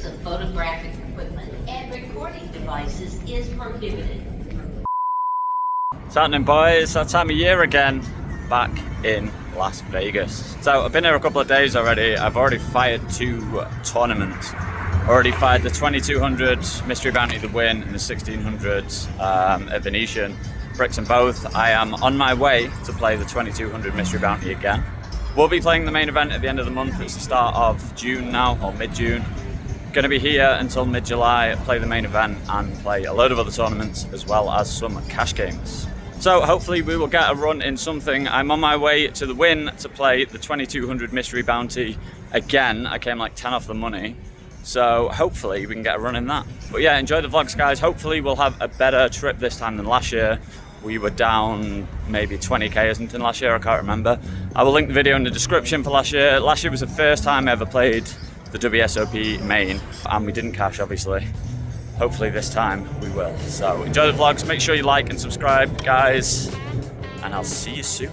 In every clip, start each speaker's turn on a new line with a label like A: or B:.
A: use of photographic equipment and recording devices is prohibited.
B: What's happening, boys? That time of year again, back in Las Vegas. So I've been here a couple of days already. I've already fired 2 tournaments. Already fired the 2200 Mystery Bounty, the Wynn, and the 1600 at Venetian. Bricks and both. I am on my way to play the 2200 Mystery Bounty again. We'll be playing the main event at the end of the month. It's the start of June now, or mid-June. Going to be here until mid-July, play the main event and play a load of other tournaments as well as some cash games. So hopefully we will get a run in something. I'm on my way to the Wynn to play the 2200 Mystery Bounty again. I came like 10 off the money. So hopefully we can get a run in that. But yeah, enjoy the vlogs, guys. Hopefully we'll have a better trip this time than last year. We were down maybe 20k or something last year, I can't remember. I will link the video in the description for last year. Last year was the first time I ever played the WSOP main, and we didn't cash, obviously. Hopefully this time we will. So enjoy the vlogs, make sure you like and subscribe, guys, and I'll see you soon.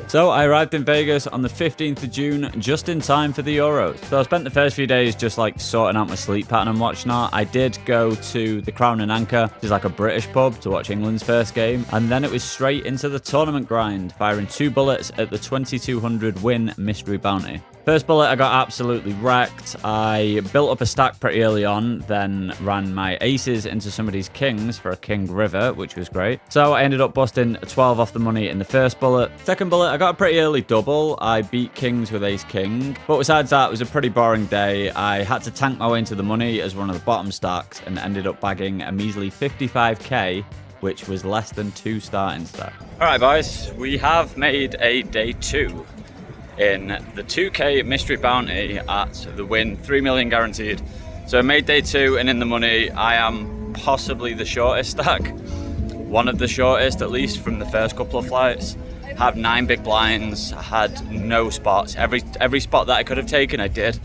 B: So I arrived in Vegas on the 15th of June, just in time for the Euros. So I spent the first few days just like sorting out my sleep pattern and whatnot. I did go to the Crown and Anchor, which is like a British pub, to watch England's first game. And then it was straight into the tournament grind, firing 2 bullets at the 2200 Wynn Mystery Bounty. First bullet, I got absolutely wrecked. I built up a stack pretty early on, then ran my aces into somebody's kings for a king river, which was great. So I ended up busting 12 off the money in the first bullet. Second bullet, I got a pretty early double. I beat kings with ace king. But besides that, it was a pretty boring day. I had to tank my way into the money as one of the bottom stacks and ended up bagging a measly 55k, which was less than 2 starting stacks. All right, boys, we have made a day 2. In the 2k Mystery Bounty at the Wynn, 3 million guaranteed. So I made day 2 and in the money. I am possibly the shortest stack. One of the shortest, at least from the first couple of flights. Have 9 big blinds, had no spots. Every spot that I could have taken, I did.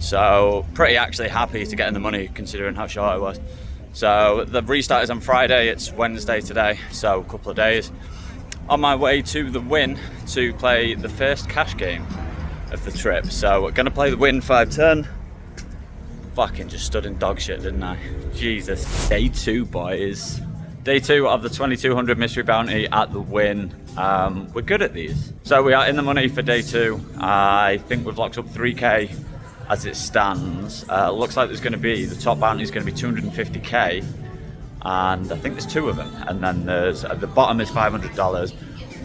B: So pretty actually happy to get in the money considering how short I was. So the restart is on Friday, it's Wednesday today, so a couple of days. On my way to the Wynn to play the first cash game of the trip. So we're gonna play the Wynn 510. Fucking just stood in dog shit, didn't I? Jesus. Day 2, boys. Day 2 of the 2200 Mystery Bounty at the Wynn. We're good at these. So we are in the money for day 2. I think we've locked up 3k as it stands. Looks like there's gonna be, the top bounty is gonna be 250k. And I think there's 2 of them, and then there's at the bottom is $500.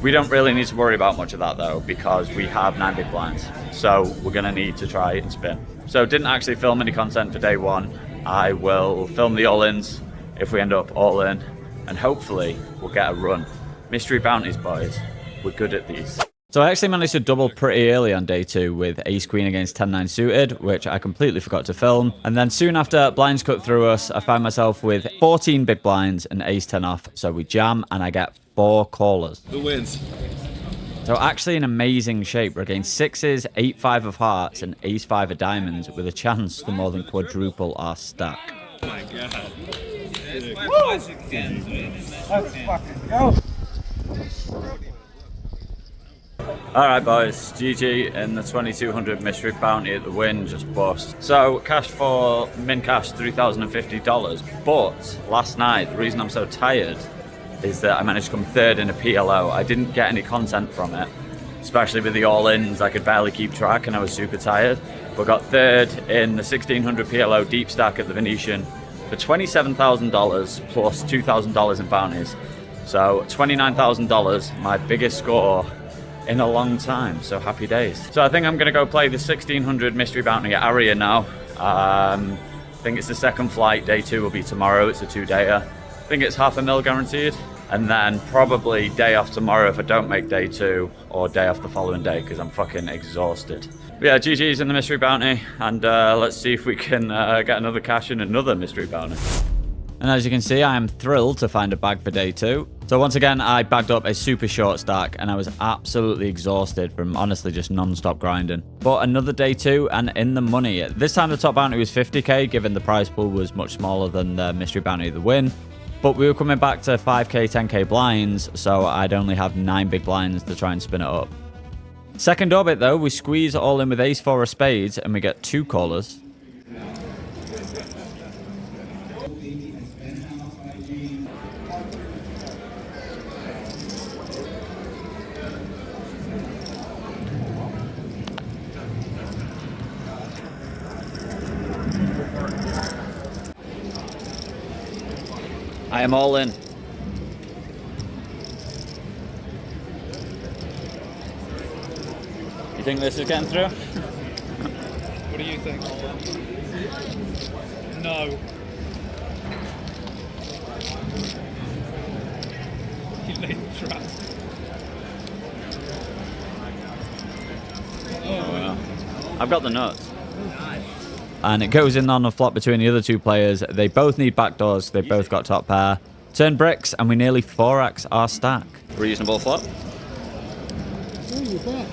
B: We don't really need to worry about much of that though, because we have 9 big blinds, so we're gonna need to try and spin. So didn't actually film any content for day 1. I will film the all-ins if we end up all in, and hopefully we'll get a run. Mystery bounties, boys, we're good at these. So I actually managed to double pretty early on day 2 with ace-queen against 10-9 suited, which I completely forgot to film. And then soon after blinds cut through us, I find myself with 14 big blinds and ace-10 off. So we jam and I get 4 callers.
C: Who wins?
B: So actually in amazing shape. We're against 6s, 8-5 of hearts and ace-5 of diamonds with a chance to more than quadruple our stack.
C: Oh my god.
D: Let's fucking go.
B: Alright boys, GG in the 2200 Mystery Bounty at the Wynn, just bust. So cash for min cash $3,050, but last night the reason I'm so tired is that I managed to come 3rd in a PLO. I didn't get any content from it, especially with the all-ins. I could barely keep track and I was super tired, but got 3rd in the 1600 PLO deep stack at the Venetian for $27,000 plus $2,000 in bounties. So $29,000, my biggest score in a long time, so happy days. So I think I'm gonna go play the 1600 Mystery Bounty at Aria now. I think it's the 2nd flight, day 2 will be tomorrow, it's a 2-dayer. I think it's $500,000 guaranteed, and then probably day off tomorrow if I don't make day 2, or day off the following day, because I'm fucking exhausted. But yeah, GG's in the Mystery Bounty, and let's see if we can get another cash in another Mystery Bounty. And as you can see, I am thrilled to find a bag for day 2. So once again, I bagged up a super short stack and I was absolutely exhausted from honestly just non-stop grinding. But another day 2 and in the money. This time the top bounty was 50k, given the prize pool was much smaller than the Mystery Bounty of the Wynn. But we were coming back to 5k, 10k blinds, so I'd only have 9 big blinds to try and spin it up. Second orbit though, we squeeze all in with ace 4 of spades and we get 2 callers. I am all in. You think this is getting through?
D: What do you think? No. You laid the trap.
B: Oh, well. I've got the nuts. And it goes in on a flop between the other two players. They both need backdoors. They both got top pair. Turn bricks, and we nearly 4x our stack. Reasonable flop.
D: Oh, you're back.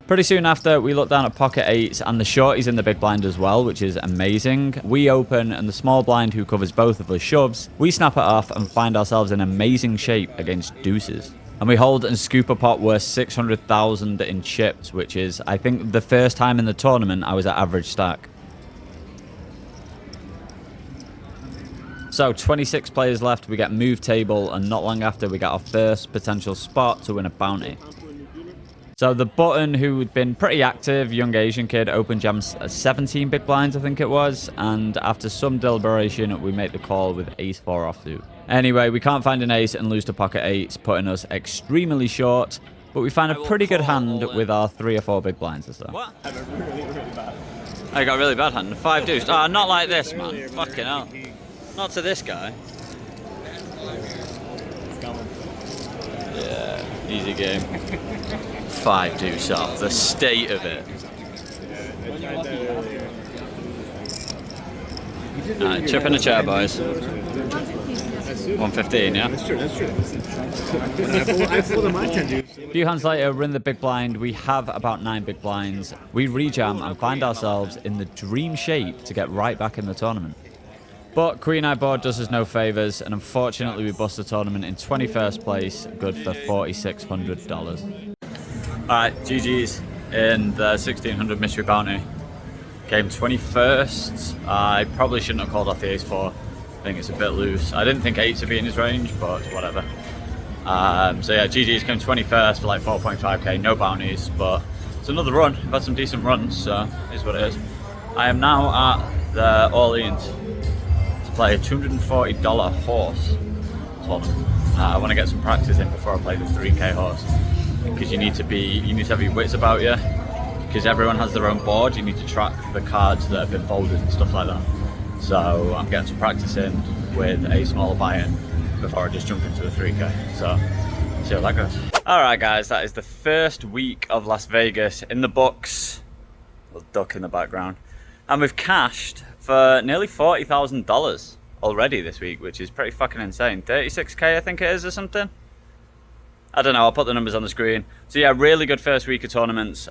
B: Pretty soon after, we look down at pocket eights, and the shorty's in the big blind as well, which is amazing. We open, and the small blind, who covers both of us, shoves. We snap it off and find ourselves in amazing shape against deuces. And we hold and scoop a pot worth 600,000 in chips, which is, I think, the first time in the tournament I was at average stack. So 26 players left, we get move table, and not long after we get our first potential spot to win a bounty. So the button, who had been pretty active, young Asian kid, open jams 17 big blinds, I think it was, and after some deliberation, we make the call with ace 4 offsuit. Anyway, we can't find an ace and lose to pocket eights, putting us extremely short, but we find a pretty good hand with our 3 or 4 big blinds or so. What? I have a really bad. I got a really bad hand. 5 deuce. Ah, not like this, man. Fucking hell. Not to this guy. Yeah, easy game. 5 deuce off. The state of it. Alright, chip in the chair, boys. 115, yeah?
D: That's true, that's true. I fold my 10 deuce.
B: A few hands later, we're in the big blind. We have about 9 big blinds. We rejam and find ourselves in the dream shape to get right back in the tournament. But Queen Eye board does us no favours, and unfortunately we bust the tournament in 21st place, good for $4,600. Alright, GG's in the 1600 mystery bounty. Came 21st. I probably shouldn't have called off the ace 4. I think it's a bit loose. I didn't think 8s would be in his range, but whatever. So yeah, GG's came 21st for like 4.5k, no bounties, but it's another run. I've had some decent runs, so here's what it is. I am now at the Orleans to play a $240 horse tournament. I want to get some practice in before I play the 3k horse, because you need to have your wits about you, because everyone has their own board. You need to track the cards that have been folded and stuff like that. So I'm getting some practice in with a smaller buy-in before I just jump into the 3k. So see how that goes. Alright guys, that is the first week of Las Vegas in the books. Little duck in the background. And we've cashed for nearly $40,000 already this week, which is pretty fucking insane. 36k I think it is or something. I don't know, I'll put the numbers on the screen. So yeah, really good first week of tournaments.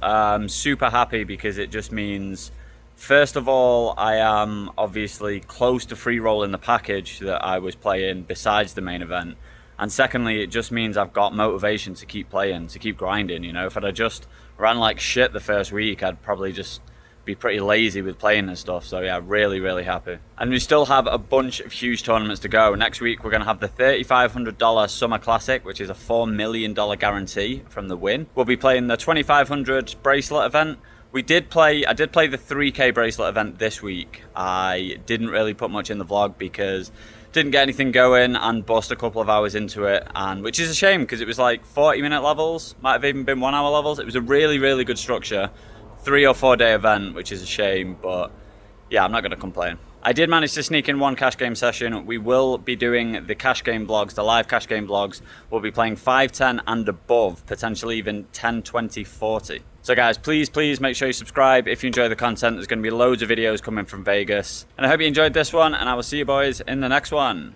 B: Super happy because it just means, first of all, I am obviously close to free roll in the package that I was playing besides the main event. And secondly, it just means I've got motivation to keep playing, to keep grinding, you know. If I'd just ran like shit the first week, I'd probably just be pretty lazy with playing and stuff. So yeah, really, really happy. And we still have a bunch of huge tournaments to go. Next week, we're going to have the $3,500 Summer Classic, which is a $4 million guarantee from the Wynn. We'll be playing the 2,500 bracelet event. I did play the 3k bracelet event this week. I didn't really put much in the vlog because didn't get anything going and bust a couple of hours into it, and which is a shame because it was like 40-minute levels, might have even been 1 hour levels. It was a really, really good structure. 3 or 4 day event, which is a shame, but yeah, I'm not going to complain. I did manage to sneak in 1 cash game session. We will be doing the cash game vlogs, the live cash game vlogs. We'll be playing 5, 10 and above, potentially even 10, 20, 40. So guys, please make sure you subscribe if you enjoy the content. There's going to be loads of videos coming from Vegas. And I hope you enjoyed this one, and I will see you boys in the next one.